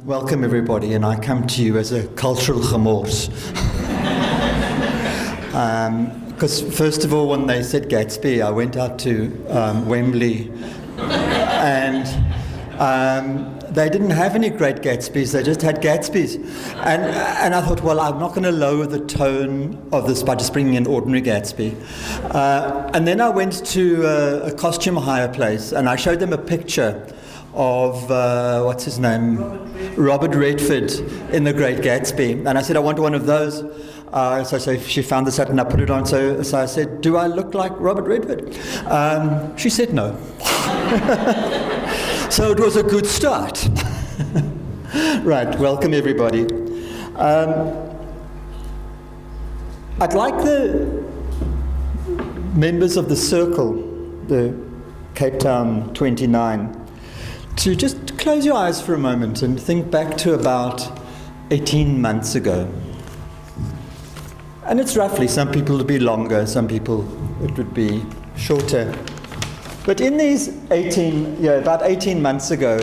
Welcome everybody, and I come to you as a cultural gemors. Because first of all, when they said Gatsby, I went out to Wembley, and they didn't have any great Gatsbys, they just had Gatsbys. And I thought, well, I'm not going to lower the tone of this by just bringing an ordinary Gatsby. And then I went to a costume hire place, and I showed them a picture of, what's his name? Robert Redford in The Great Gatsby. And I said, I want one of those. So she found this out and I put it on. So I said, do I look like Robert Redford? She said no. So it was a good start. Right, welcome everybody. I'd like the members of the circle, the Cape Town 29, to just close your eyes for a moment and think back to about 18 months ago. And it's roughly, some people it would be longer, some people it would be shorter. But in these about 18 months ago,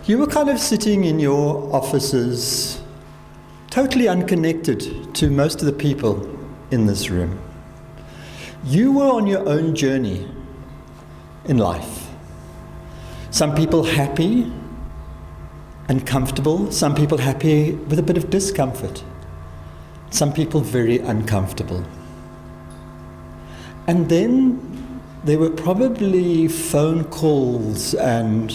you were kind of sitting in your offices, totally unconnected to most of the people in this room. You were on your own journey in life. Some people happy and comfortable, some people happy with a bit of discomfort, some people very uncomfortable. And then there were probably phone calls and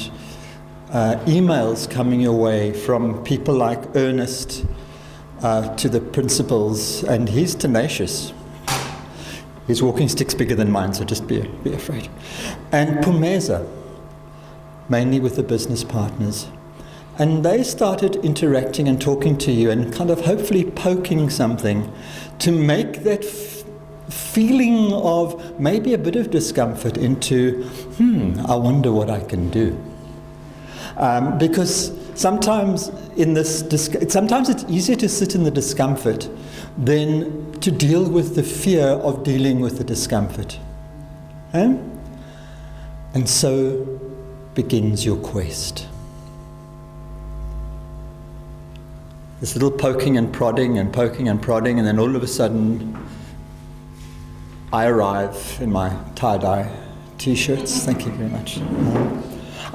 emails coming your way from people like Ernest to the principals, and he's tenacious. His walking stick's bigger than mine, so just be afraid. And Pumeza, mainly with the business partners. And they started interacting and talking to you and kind of hopefully poking something to make that feeling of maybe a bit of discomfort into, I wonder what I can do. Because sometimes sometimes it's easier to sit in the discomfort than to deal with the fear of dealing with the discomfort. And so begins your quest. This little poking and prodding, and then all of a sudden I arrive in my tie-dye t-shirts. Thank you very much.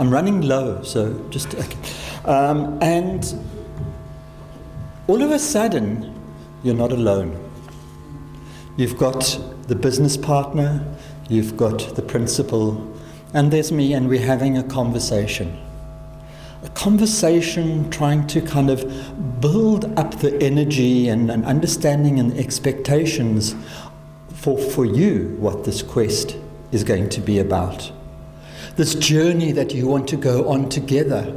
I'm running low, so just okay. And all of a sudden you're not alone. You've got the business partner, you've got the principal, and there's me, and we're having a conversation. A conversation trying to kind of build up the energy and understanding and expectations for you, what this quest is going to be about. This journey that you want to go on together.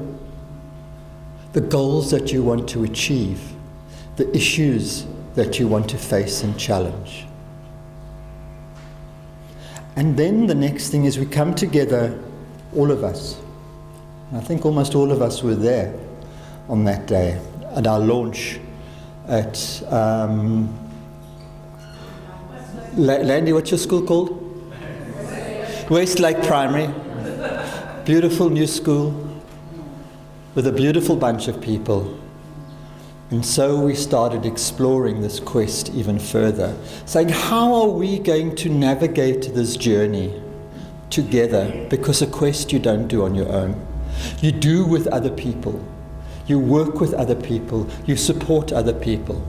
The goals that you want to achieve. The issues that you want to face and challenge. And then the next thing is we come together, all of us. I think almost all of us were there on that day at our launch at Landy, what's your school called? Westlake Primary. Beautiful new school with a beautiful bunch of people. And so we started exploring this quest even further, saying, how are we going to navigate this journey together? Because a quest you don't do on your own. You do with other people. You work with other people. You support other people.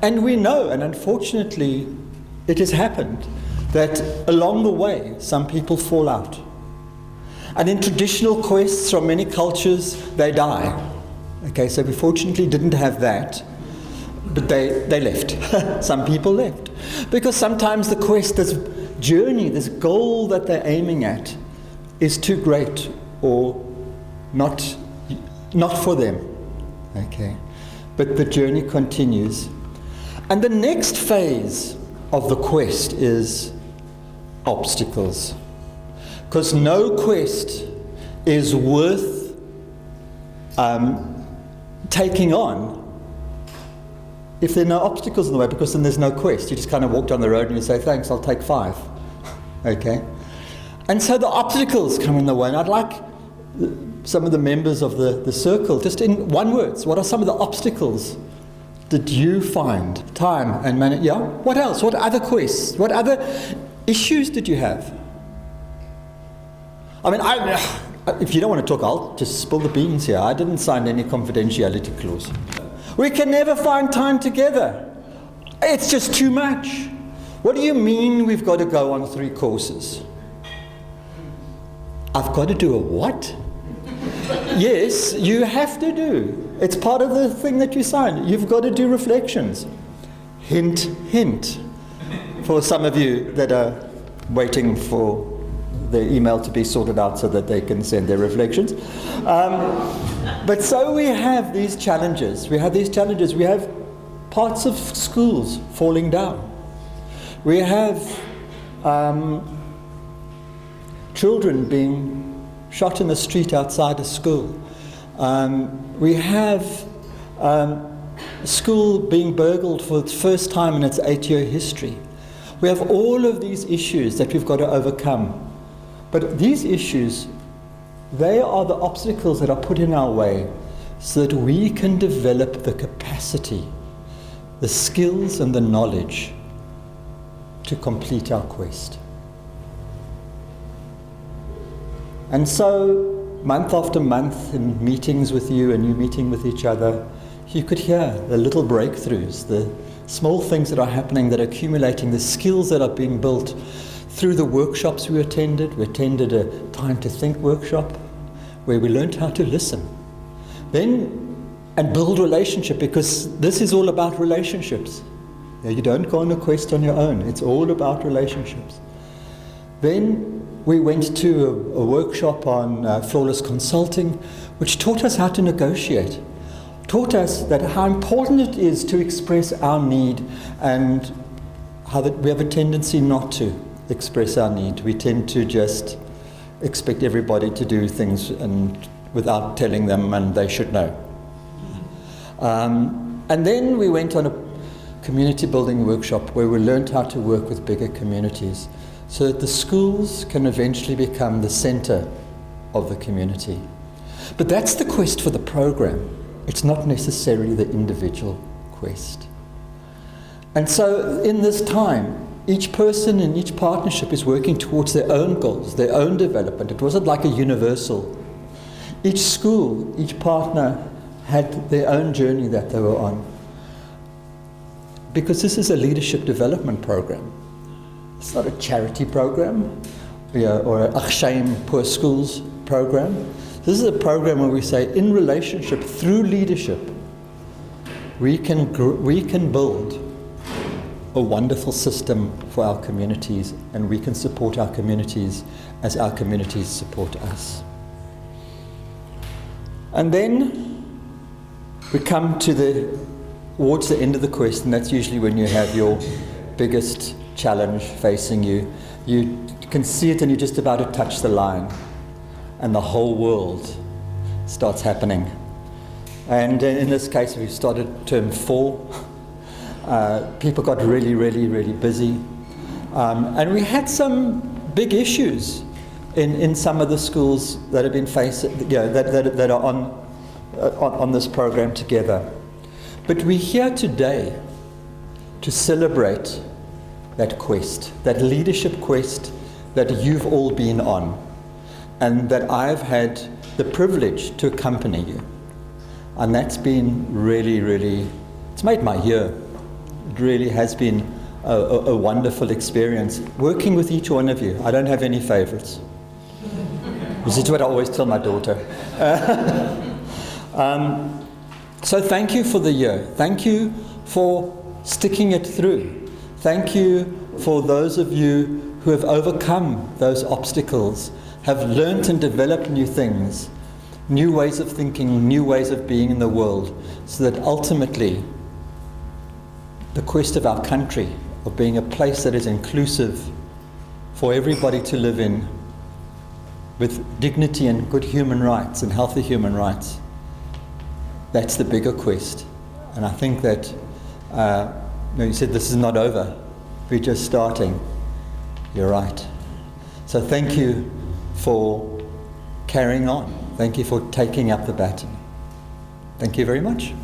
And we know, and unfortunately it has happened, that along the way some people fall out. And in traditional quests from many cultures, they die. Okay, so we fortunately didn't have that, but they left. Some people left. Because sometimes the quest, this journey, this goal that they're aiming at is too great or not for them. Okay, but the journey continues. And the next phase of the quest is obstacles. Because no quest is worth taking on if there are no obstacles in the way, because then there's no quest. You just kind of walk down the road and you say, thanks, I'll take 5. Okay? And so the obstacles come in the way, and I'd like some of the members of the circle, just in one word, what are some of the obstacles did you find? Time and money, yeah? What else? What other quests? What other issues did you have? I mean, if you don't want to talk, I'll just spill the beans here. I didn't sign any confidentiality clause. We can never find time together. It's just too much. What do you mean we've got to go on 3 courses? I've got to do a what? Yes, you have to do. It's part of the thing that you signed. You've got to do reflections. Hint, hint. For some of you that are waiting for their email to be sorted out so that they can send their reflections. But so we have these challenges. We have parts of schools falling down. We have children being shot in the street outside a school. We have school being burgled for the first time in its 8-year history. We have all of these issues that we've got to overcome. But these issues, they are the obstacles that are put in our way so that we can develop the capacity, the skills and the knowledge to complete our quest. And so, month after month, in meetings with you and you meeting with each other, you could hear the little breakthroughs, the small things that are happening, that are accumulating, the skills that are being built through the workshops we attended. We attended a Time to Think workshop where we learned how to listen. And build relationship, because this is all about relationships. You don't go on a quest on your own. It's all about relationships. Then we went to a workshop on flawless consulting, which taught us how to negotiate. Taught us that how important it is to express our need, and how that we have a tendency not to express our need. We tend to just expect everybody to do things and without telling them, and they should know. And then we went on a community building workshop where we learned how to work with bigger communities so that the schools can eventually become the center of the community. But that's the quest for the program. It's not necessarily the individual quest. And so in this time, each person in each partnership is working towards their own goals, their own development. It wasn't like a universal. Each school, each partner had their own journey that they were on. Because this is a leadership development program. It's not a charity program or a Achshaim Poor Schools program. This is a program where we say, in relationship, through leadership, we can build a wonderful system for our communities, and we can support our communities as our communities support us. And then we come towards the end of the quest, and that's usually when you have your biggest challenge facing you. You can see it and you're just about to touch the line, and the whole world starts happening. And in this case, we started term 4. People got really, really, really busy. And we had some big issues in some of the schools that have been that are on this program together. But we're here today to celebrate that quest, that leadership quest that you've all been on, and that I've had the privilege to accompany you. And that's been really, really, it's made my year. It really has been a wonderful experience working with each one of you. I don't have any favorites. This is what I always tell my daughter. So thank you for the year. Thank you for sticking it through. Thank you for those of you who have overcome those obstacles, have learnt and developed new things, new ways of thinking, new ways of being in the world, so that ultimately the quest of our country, of being a place that is inclusive for everybody to live in, with dignity and good human rights and healthy human rights, that's the bigger quest. And I think that, you said this is not over, we're just starting. You're right. So thank you for carrying on. Thank you for taking up the baton. Thank you very much.